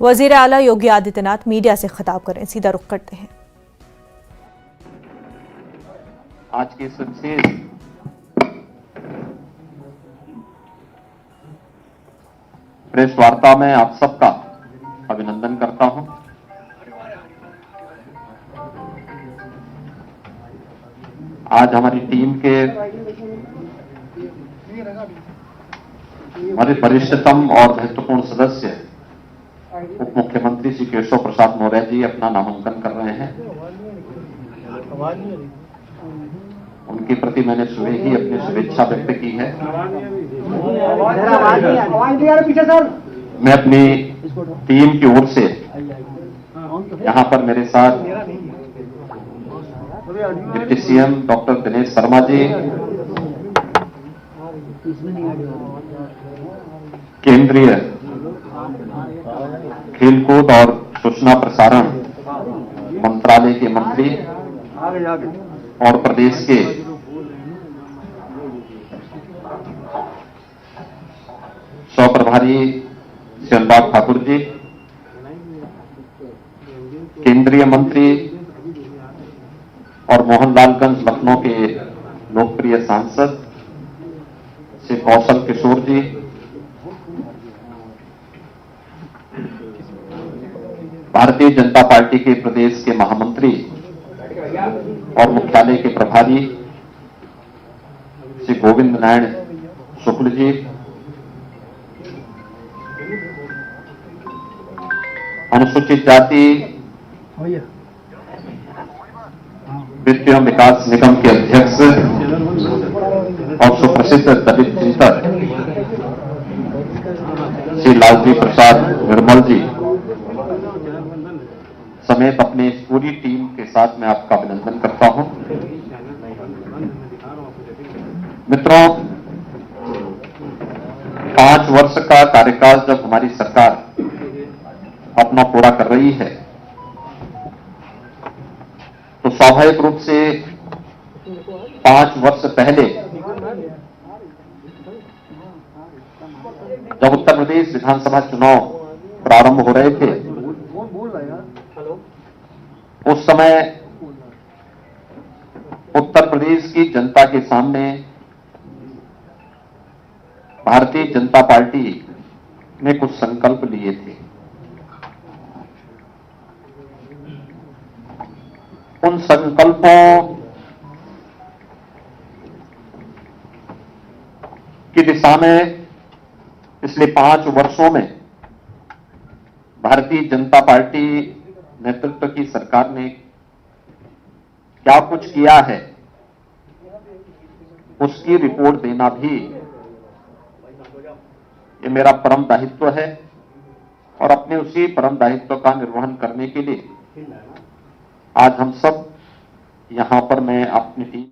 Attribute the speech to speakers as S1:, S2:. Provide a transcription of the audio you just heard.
S1: वजीर आला योगी आदित्यनाथ मीडिया से खिताब करें, सीधा रुख करते हैं।
S2: आज के इस विशेष प्रेस वार्ता में आप सबका अभिनंदन करता हूं। आज हमारी टीम के हमारे वरिष्ठतम और महत्वपूर्ण सदस्य उप मुख्यमंत्री श्री केशव प्रसाद मौर्य जी अपना नामांकन कर रहे हैं। उनके प्रति मैंने सुबह ही अपनी शुभेच्छा व्यक्त की है। मैं अपनी टीम की ओर से यहां पर मेरे साथ deputy CM doctor Dinesh Sharma ji, केंद्रीय खेलकूद और सूचना प्रसारण मंत्रालय के मंत्री और प्रदेश के सह प्रभारी श्री अनुराग ठाकुर जी, केंद्रीय मंत्री और मोहनलालगंज लखनऊ के लोकप्रिय सांसद श्री कौशल किशोर जी, भारतीय जनता पार्टी के प्रदेश के महामंत्री और मुख्यालय के प्रभारी श्री गोविंद नारायण शुक्ल जी, अनुसूचित जाति वित्त एवं विकास निगम के अध्यक्ष और सुप्रसिद्ध दलित चिंतक श्री लालजी प्रसाद निर्मल जी समेत अपनी इस पूरी टीम के साथ मैं आपका अभिनंदन करता हूं। मित्रों, 5 वर्ष का कार्यकाल जब हमारी सरकार अपना पूरा कर रही है तो स्वाभाविक रूप से 5 वर्ष पहले जब उत्तर प्रदेश विधानसभा चुनाव प्रारंभ हो रहे थे उस समय उत्तर प्रदेश की जनता के सामने भारतीय जनता पार्टी ने कुछ संकल्प लिए थे। उन संकल्पों की दिशा में पिछले 5 वर्षों में भारतीय जनता पार्टी नेतृत्व की सरकार ने क्या कुछ किया है उसकी रिपोर्ट देना भी ये मेरा परम दायित्व है और अपने उसी परम दायित्व का निर्वहन करने के लिए आज हम सब यहां पर मैं अपनी टीम